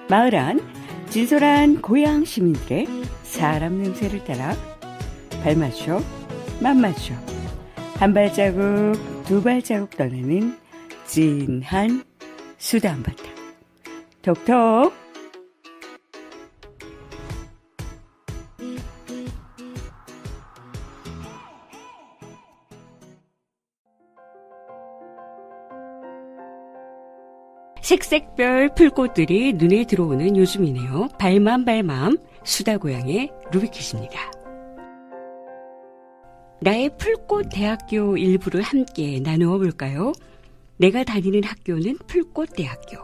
마을 안 진솔한 고향 시민들의 사람 냄새를 따라 발맞춰 맛맞춰 한 발자국 두 발자국 떠나는 진한 수다 한바탕 톡톡. 색색별 풀꽃들이 눈에 들어오는 요즘이네요. 발맘 수다 고향의 루비kit입니다. 나의 풀꽃 대학교 일부를 함께 나누어 볼까요? 내가 다니는 학교는 풀꽃대학교.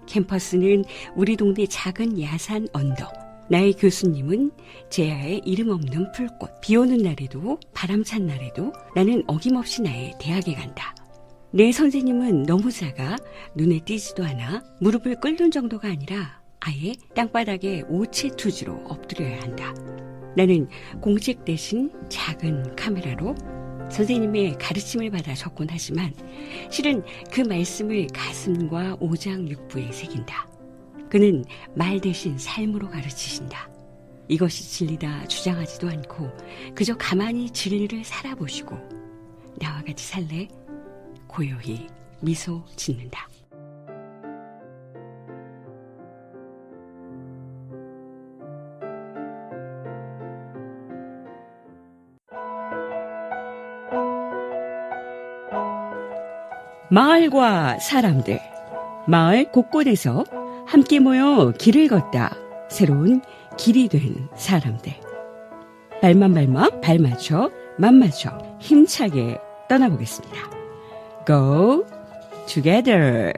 캠퍼스는 우리 동네 작은 야산 언덕. 나의 교수님은 제야의 이름 없는 풀꽃. 비 오는 날에도 바람 찬 날에도 나는 어김없이 나의 대학에 간다. 내 선생님은 너무 작아 눈에 띄지도 않아. 무릎을 꿇는 정도가 아니라 아예 땅바닥에 오체투지로 엎드려야 한다. 나는 공책 대신 작은 카메라로 선생님의 가르침을 받아 접근하지만 실은 그 말씀을 가슴과 오장육부에 새긴다. 그는 말 대신 삶으로 가르치신다. 이것이 진리다 주장하지도 않고 그저 가만히 진리를 살아보시고 나와 같이 살래? 고요히 미소 짓는다. 마을과 사람들, 마을 곳곳에서 함께 모여 길을 걷다 새로운 길이 된 사람들. 발맞춰 맘맞춰 힘차게 떠나보겠습니다. Go together.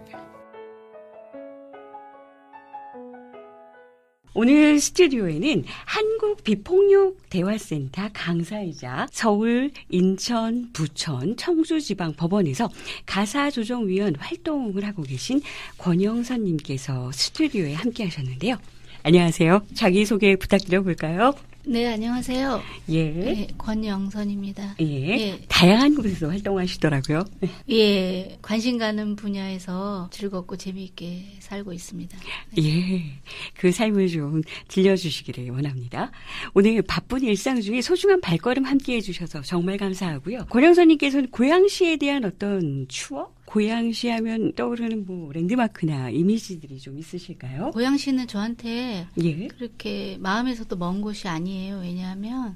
오늘 스튜디오에는 한국비폭력대화센터 강사이자 서울, 인천, 부천, 청주지방법원에서 가사조정위원 활동을 하고 계신 권영선님께서 스튜디오에 함께 하셨는데요. 안녕하세요. 자기소개 부탁드려볼까요? 네, 안녕하세요. 예. 네, 권영선입니다. 예. 예. 다양한 곳에서 활동하시더라고요. 예, 관심 가는 분야에서 즐겁고 재미있게 살고 있습니다. 네. 예. 그 삶을 좀 들려주시기를 원합니다. 오늘 바쁜 일상 중에 소중한 발걸음 함께 해주셔서 정말 감사하고요. 권영선님께서는 고양시에 대한 어떤 추억? 고양시 하면 떠오르는 뭐 랜드마크나 이미지들이 좀 있으실까요? 고양시는 저한테 예. 그렇게 마음에서도 먼 곳이 아니에요. 왜냐하면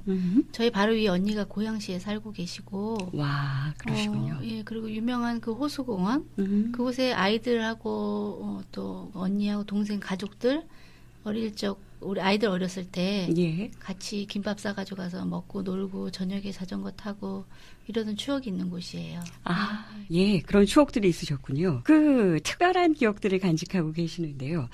저희 바로 위에 언니가 고양시에 살고 계시고 와, 그러시군요. 예, 그리고 유명한 그 호수공원 그곳에 아이들하고 또 언니하고 동생 가족들 어릴 적 우리 아이들 어렸을 때 예. 같이 김밥 싸가지고 가서 먹고 놀고 저녁에 자전거 타고 이러던 추억이 있는 곳이에요. 아, 예, 그런 추억들이 있으셨군요. 그 특별한 기억들을 간직하고 계시는데요.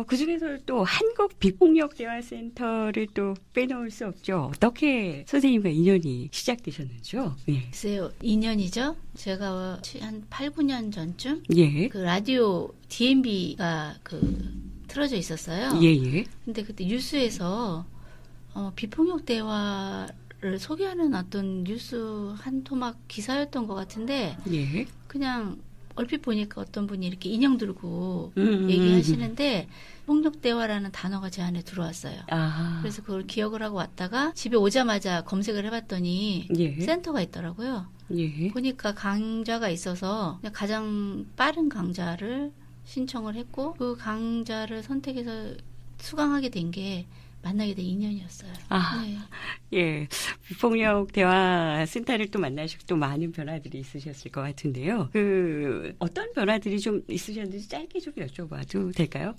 그중에서 또 한국비폭력대화센터를 또 빼놓을 수 없죠. 어떻게 선생님과 인연이 시작되셨는지요? 예. 글쎄요, 2년이죠. 제가 한 8, 9년 전쯤 예. 그 라디오 DMB가 틀어져 있었어요. 예. 근데 그때 뉴스에서 비폭력 대화를 소개하는 어떤 뉴스 한 토막 기사였던 것 같은데 예. 그냥 얼핏 보니까 어떤 분이 이렇게 인형 들고 얘기하시는데 폭력 대화라는 단어가 제 안에 들어왔어요. 아. 그래서 그걸 기억을 하고 왔다가 집에 오자마자 검색을 해봤더니 예. 센터가 있더라고요. 예. 보니까 강좌가 있어서 그냥 가장 빠른 강좌를 신청을 했고 그 강좌를 선택해서 수강하게 된 게 만나게 된 인연이었어요. 아, 네. 예. 비폭력 대화 센터를 또 만나시고 또 많은 변화들이 있으셨을 것 같은데요. 어떤 변화들이 좀 있으셨는지 짧게 좀 여쭤봐도 될까요?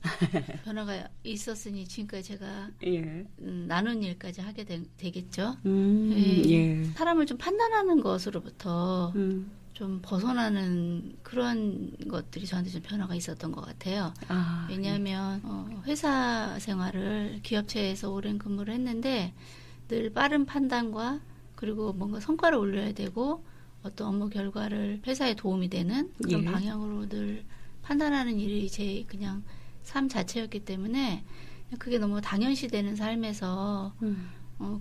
변화가 있었으니 지금까지 제가 예. 나눈 일까지 하게 되겠죠. 예. 사람을 좀 판단하는 것으로부터 좀 벗어나는 그런 것들이 저한테 좀 변화가 있었던 것 같아요. 아, 왜냐하면 회사 생활을 기업체에서 오랜 근무를 했는데 늘 빠른 판단과 그리고 뭔가 성과를 올려야 되고 어떤 업무 결과를 회사에 도움이 되는 그런 예. 방향으로 늘 판단하는 일이 제 그냥 삶 자체였기 때문에 그게 너무 당연시되는 삶에서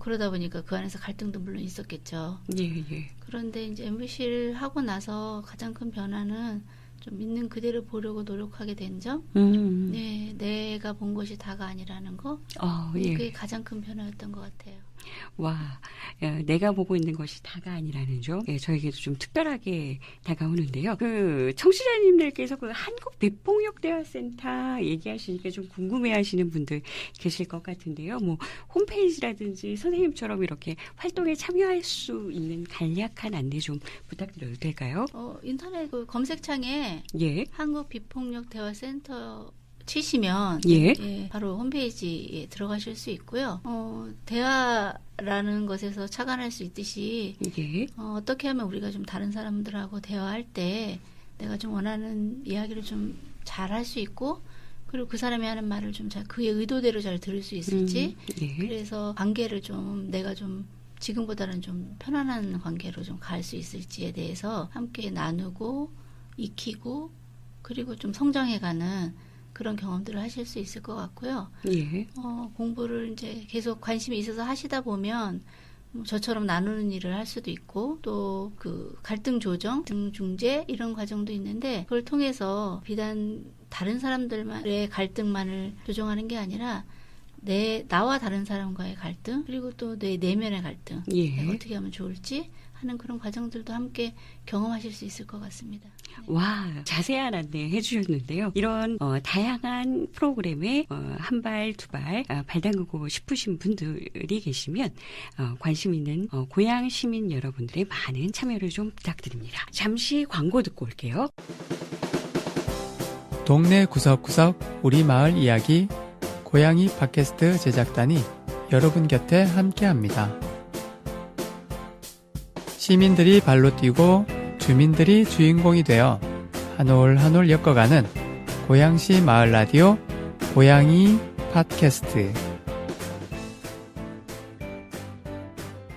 그러다 보니까 그 안에서 갈등도 물론 있었겠죠. 예. 그런데 이제 MBC를 하고 나서 가장 큰 변화는 좀 있는 그대로 보려고 노력하게 된 점, 네, 내가 본 것이 다가 아니라는 거, 예. 그게 가장 큰 변화였던 것 같아요. 와, 내가 보고 있는 것이 다가 아니라는 점, 저에게도 좀 특별하게 다가오는데요. 그 청취자님들께서 그 한국비폭력대화센터 얘기하시니까 좀 궁금해하시는 분들 계실 것 같은데요. 뭐 홈페이지라든지 선생님처럼 이렇게 활동에 참여할 수 있는 간략한 안내 좀 부탁드려도 될까요? 인터넷 그 검색창에 예, 한국비폭력대화센터 치시면 예. 바로 홈페이지에 들어가실 수 있고요. 대화라는 것에서 착안할 수 있듯이 예. 어떻게 하면 우리가 좀 다른 사람들하고 대화할 때 내가 좀 원하는 이야기를 좀 잘 할 수 있고 그리고 그 사람이 하는 말을 좀 잘 그의 의도대로 잘 들을 수 있을지 예. 그래서 관계를 좀 내가 좀 지금보다는 좀 편안한 관계로 좀 갈 수 있을지에 대해서 함께 나누고 익히고 그리고 좀 성장해가는 그런 경험들을 하실 수 있을 것 같고요. 예. 공부를 이제 계속 관심이 있어서 하시다 보면 저처럼 나누는 일을 할 수도 있고 또 그 갈등 조정, 갈등 중재 이런 과정도 있는데 그걸 통해서 비단 다른 사람들의 갈등만을 조정하는 게 아니라 나와 다른 사람과의 갈등 그리고 또 내 내면의 갈등 예. 어떻게 하면 좋을지 하는 그런 과정들도 함께 경험하실 수 있을 것 같습니다. 네. 와, 자세한 안내 해주셨는데요. 이런 다양한 프로그램에 한 발, 두 발 담그고 싶으신 분들이 계시면 관심 있는 고양 시민 여러분들의 많은 참여를 좀 부탁드립니다. 잠시 광고 듣고 올게요. 동네 구석구석 우리 마을 이야기 고양이 팟캐스트 제작단이 여러분 곁에 함께합니다. 시민들이 발로 뛰고 주민들이 주인공이 되어 한 올 한 올 엮어가는 고양시 마을 라디오 고양이 팟캐스트.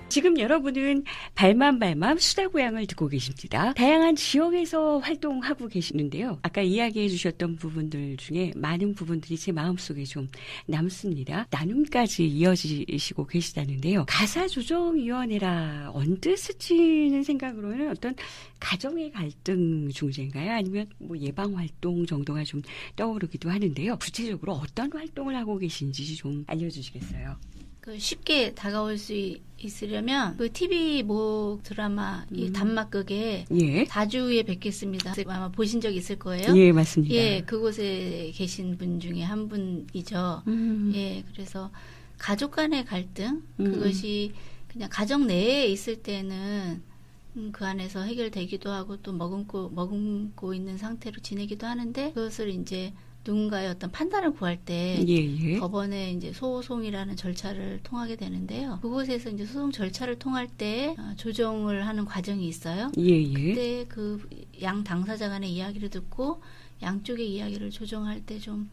지금 여러분은 발맘 수다고양을 듣고 계십니다. 다양한 지역에서 활동하고 계시는데요. 아까 이야기해 주셨던 부분들 중에 많은 부분들이 제 마음속에 좀 남습니다. 나눔까지 이어지시고 계시다는데요. 가사조정위원회라 언뜻 스치는 생각으로는 어떤 가정의 갈등 중재인가요? 아니면 뭐 예방활동 정도가 좀 떠오르기도 하는데요. 구체적으로 어떤 활동을 하고 계신지 좀 알려주시겠어요? 쉽게 다가올 수 있으려면 그 TV 모 드라마 이 단막극에 예. 다주에 뵙겠습니다. 아마 보신 적 있을 거예요. 예, 맞습니다. 예, 그곳에 계신 분 중에 한 분이죠. 예, 그래서 가족 간의 갈등 그것이 그냥 가정 내에 있을 때는 그 안에서 해결되기도 하고 또 머금고 있는 상태로 지내기도 하는데 그것을 이제 누군가의 어떤 판단을 구할 때 예. 법원에 이제 소송이라는 절차를 통하게 되는데요. 그곳에서 이제 소송 절차를 통할 때 조정을 하는 과정이 있어요. 예. 그때 그 양 당사자 간의 이야기를 듣고 양쪽의 이야기를 조정할 때 좀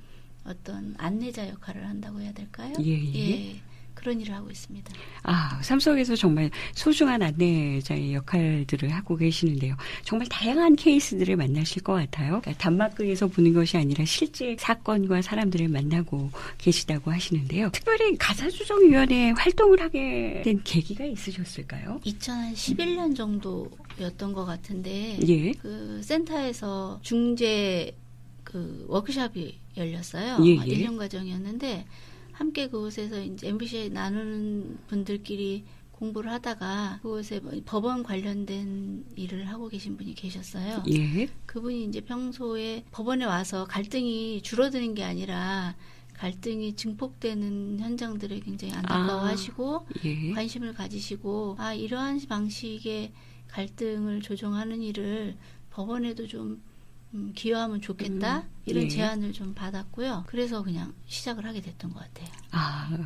어떤 안내자 역할을 한다고 해야 될까요? 예. 그런 일을 하고 있습니다. 삶 속에서 정말 소중한 안내자의 역할들을 하고 계시는데요. 정말 다양한 케이스들을 만나실 것 같아요. 그러니까 단막극에서 보는 것이 아니라 실제 사건과 사람들을 만나고 계시다고 하시는데요. 특별히 가사조정위원회 활동을 하게 된 계기가 있으셨을까요? 2011년 정도였던 것 같은데 예. 그 센터에서 중재 그 워크숍이 열렸어요. 예. 1년 과정이었는데 함께 그곳에서 이제 MBC에 나누는 분들끼리 공부를 하다가 그곳에 법원 관련된 일을 하고 계신 분이 계셨어요. 예. 그분이 이제 평소에 법원에 와서 갈등이 줄어드는 게 아니라 갈등이 증폭되는 현장들을 굉장히 안타까워하시고 예. 관심을 가지시고 이러한 방식의 갈등을 조정하는 일을 법원에도 좀 기여하면 좋겠다 이런 예. 제안을 좀 받았고요. 그래서 그냥 시작을 하게 됐던 것 같아요.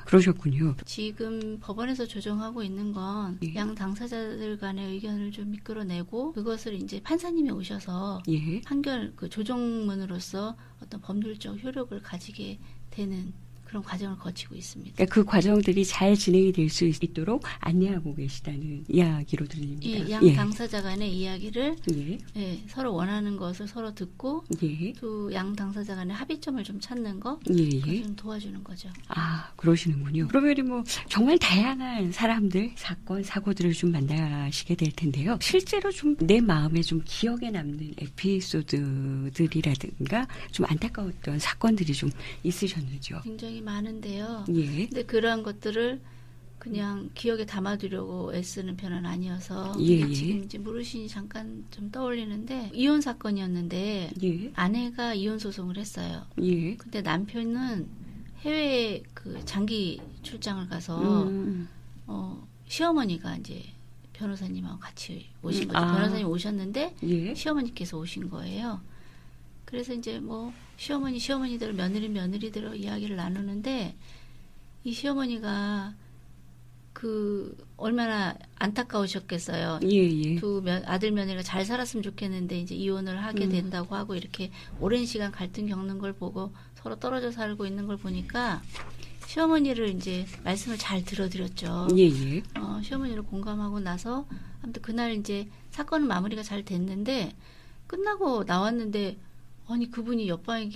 그러셨군요. 지금 법원에서 조정하고 있는 건 양 당사자들 간의 의견을 좀 이끌어내고 그것을 이제 판사님이 오셔서 예. 판결 그 조정문으로서 어떤 법률적 효력을 가지게 되는 그런 과정을 거치고 있습니다. 그러니까 그 과정들이 잘 진행이 될 수 있도록 안내하고 계시다는 이야기로 들립니다. 예, 양 당사자 간의 이야기를 예. 예, 서로 원하는 것을 서로 듣고 예. 또 양 당사자 간의 합의점을 좀 찾는 거 예. 그걸 예. 좀 도와주는 거죠. 아, 그러시는군요. 그러면 뭐 정말 다양한 사람들, 사건, 사고들을 좀 만나시게 될 텐데요. 실제로 좀 내 마음에 좀 기억에 남는 에피소드들이라든가 좀 안타까웠던 사건들이 좀 있으셨는지요? 굉장히 많은데요. 예. 근데 그러한 것들을 그냥 기억에 담아두려고 애쓰는 편은 아니어서 예, 근데 예. 지금 이제 물으시니 잠깐 좀 떠올리는데 이혼 사건이었는데 예. 아내가 이혼 소송을 했어요. 예. 근데 남편은 해외 그 장기 출장을 가서 시어머니가 이제 변호사님하고 같이 오신 거죠. 아. 변호사님 오셨는데 예. 시어머니께서 오신 거예요. 그래서 이제 뭐 시어머니들 며느리들하고 이야기를 나누는데 이 시어머니가 그 얼마나 안타까우셨겠어요. 예. 아들 며느리가 잘 살았으면 좋겠는데 이제 이혼을 하게 된다고 하고 이렇게 오랜 시간 갈등 겪는 걸 보고 서로 떨어져 살고 있는 걸 보니까 시어머니를 이제 말씀을 잘 들어드렸죠. 예. 시어머니를 공감하고 나서 아무튼 그날 이제 사건은 마무리가 잘 됐는데 끝나고 나왔는데 아니 그분이 옆방에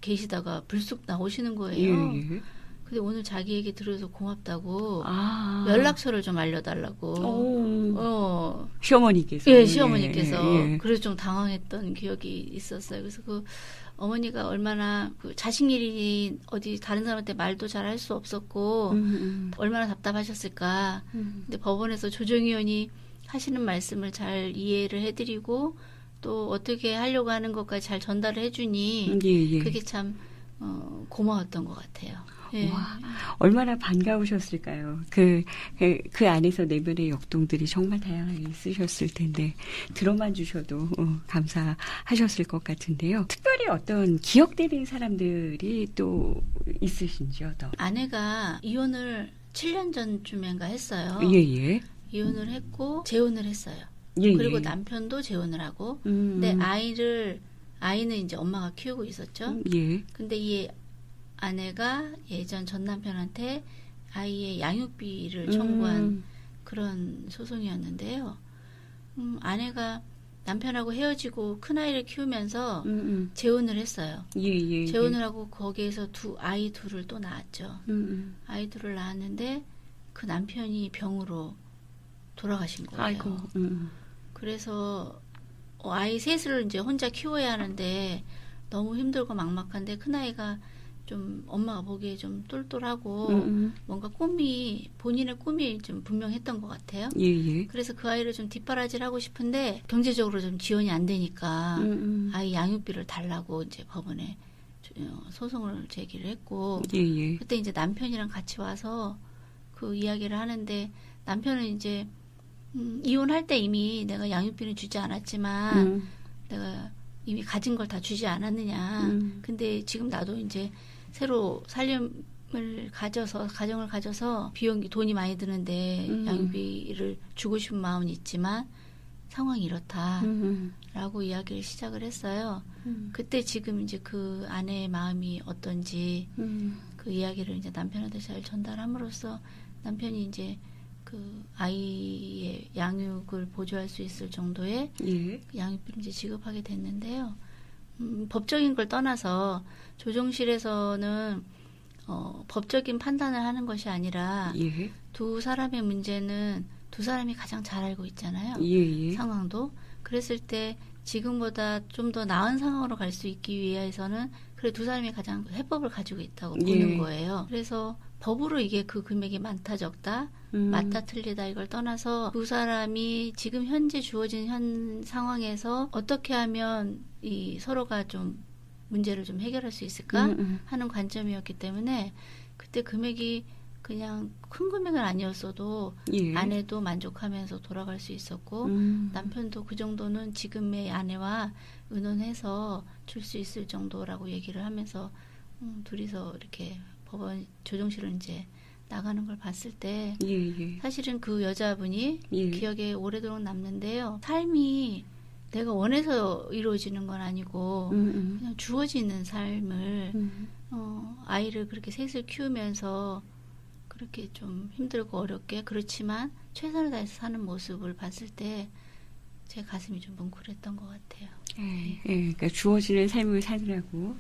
계시다가 불쑥 나오시는 거예요. 예. 근데 오늘 자기 얘기 들어서 고맙다고 아. 연락처를 좀 알려달라고. 시어머니께서. 예, 시어머니께서. 예. 그래서 좀 당황했던 기억이 있었어요. 그래서 그 어머니가 얼마나 그 자식 일이 어디 다른 사람한테 말도 잘 할 수 없었고 얼마나 답답하셨을까. 근데 법원에서 조정위원이 하시는 말씀을 잘 이해를 해드리고 또 어떻게 하려고 하는 것까지 잘 전달을 해주니 예. 그게 참 고마웠던 것 같아요. 예. 와, 얼마나 반가우셨을까요? 그 안에서 내면의 역동들이 정말 다양하게 있으셨을 텐데, 들어만 주셔도 감사하셨을 것 같은데요. 특별히 어떤 기억되는 사람들이 또 있으신지요, 더? 아내가 이혼을 7년 전쯤인가 했어요. 예. 이혼을 했고, 재혼을 했어요. 예. 그리고 남편도 재혼을 하고, 근데 아이는 이제 엄마가 키우고 있었죠. 예. 근데 이 아내가 예전 전 남편한테 아이의 양육비를 청구한 그런 소송이었는데요. 아내가 남편하고 헤어지고 큰아이를 키우면서 재혼을 했어요. 예. 재혼을 하고 거기에서 아이 둘을 또 낳았죠. 아이 둘을 낳았는데 그 남편이 병으로 돌아가신 거예요. 아이고. 그래서 아이 셋을 이제 혼자 키워야 하는데 너무 힘들고 막막한데 큰아이가 좀 엄마가 보기에 좀 똘똘하고 뭔가 본인의 꿈이 좀 분명했던 것 같아요. 예. 그래서 그 아이를 좀 뒷바라지를 하고 싶은데 경제적으로 좀 지원이 안 되니까 아이 양육비를 달라고 이제 법원에 소송을 제기를 했고 예. 그때 이제 남편이랑 같이 와서 그 이야기를 하는데 남편은 이제 이혼할 때 이미 내가 양육비는 주지 않았지만 내가 이미 가진 걸 다 주지 않았느냐. 근데 지금 나도 이제 새로 가정을 가져서 돈이 많이 드는데 양육비를 주고 싶은 마음은 있지만 상황이 이렇다라고 이야기를 시작을 했어요. 그때 지금 이제 그 아내의 마음이 어떤지 그 이야기를 이제 남편한테 잘 전달함으로써 남편이 이제 그 아이의 양육을 보조할 수 있을 정도의 양육비를 이제 지급하게 됐는데요. 법적인 걸 떠나서 조정실에서는 법적인 판단을 하는 것이 아니라 두 사람의 문제는 두 사람이 가장 잘 알고 있잖아요. 상황도. 그랬을 때 지금보다 좀 더 나은 상황으로 갈 수 있기 위해서는 그래 두 사람이 가장 해법을 가지고 있다고 보는 거예요. 그래서 법으로 이게 그 금액이 많다 적다 맞다 틀리다 이걸 떠나서 두 사람이 지금 현재 주어진 현 상황에서 어떻게 하면 이 서로가 좀 문제를 좀 해결할 수 있을까 하는 관점이었기 때문에 그때 금액이 그냥 큰 금액은 아니었어도 아내도 만족하면서 돌아갈 수 있었고 남편도 그 정도는 지금의 아내와 의논해서 줄 수 있을 정도라고 얘기를 하면서 둘이서 이렇게 법원 조정실을 이제 나가는 걸 봤을 때 사실은 그 여자분이 기억에 오래도록 남는데요. 삶이 내가 원해서 이루어지는 건 아니고 그냥 주어지는 삶을 아이를 그렇게 셋을 키우면서 그렇게 좀 힘들고 어렵게 그렇지만 최선을 다해서 사는 모습을 봤을 때 제 가슴이 좀 뭉클했던 것 같아요. 그러니까 주어지는 삶을 사느라고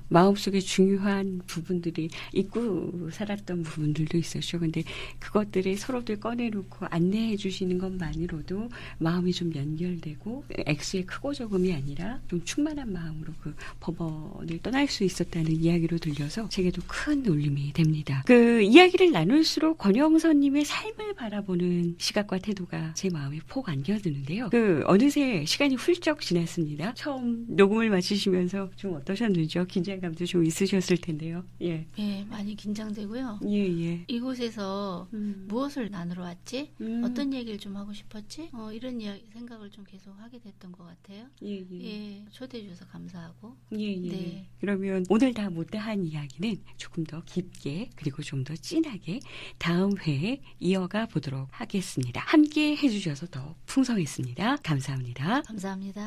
마음속에 중요한 부분들이 잊고 살았던 부분들도 있었죠. 근데 그것들을 서로들 꺼내놓고 안내해 주시는 것만으로도 마음이 좀 연결되고 액수의 크고 적음이 아니라 좀 충만한 마음으로 그 법원을 떠날 수 있었다는 이야기로 들려서 제게도 큰 울림이 됩니다. 그 이야기를 나눌수록 권영선님의 삶을 바라보는 시각과 태도가 제 마음에 폭 안겨드는데요. 그 어느새 시간이 훌쩍 지났습니다. 처음 녹음을 마치시면서 좀 어떠셨는지요? 긴장감도 좀 있으셨을 텐데요. 예. 예, 많이 긴장되고요. 예. 이곳에서 무엇을 나누러 왔지? 어떤 얘기를 좀 하고 싶었지? 이런 생각을 좀 계속 하게 됐던 것 같아요. 예, 초대해 주셔서 감사하고. 네. 그러면 오늘 다 못다한 이야기는 조금 더 깊게 그리고 좀 더 진하게 다음 회에 이어가 보도록 하겠습니다. 함께 해주셔서 더 풍성했습니다. 감사합니다. 감사합니다.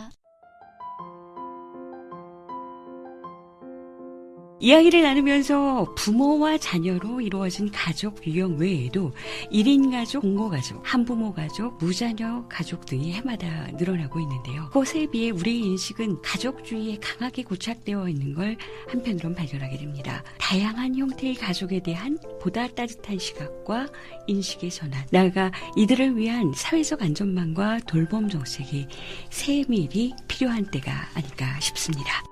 이야기를 나누면서 부모와 자녀로 이루어진 가족 유형 외에도 1인 가족, 공고 가족, 한부모 가족, 무자녀 가족 등이 해마다 늘어나고 있는데요. 그것에 비해 우리의 인식은 가족주의에 강하게 고착되어 있는 걸 한편으론 발견하게 됩니다. 다양한 형태의 가족에 대한 보다 따뜻한 시각과 인식의 전환, 나아가 이들을 위한 사회적 안전망과 돌봄 정책이 세밀히 필요한 때가 아닐까 싶습니다.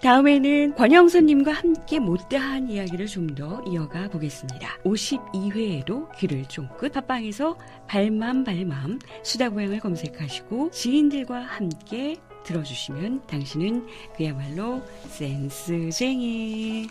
다음에는 권영선님과 함께 못다한 이야기를 좀 더 이어가 보겠습니다. 52회에도 귀를 쫑긋 팟빵에서 발맘 수다고양을 검색하시고 지인들과 함께 들어주시면 당신은 그야말로 센스쟁이.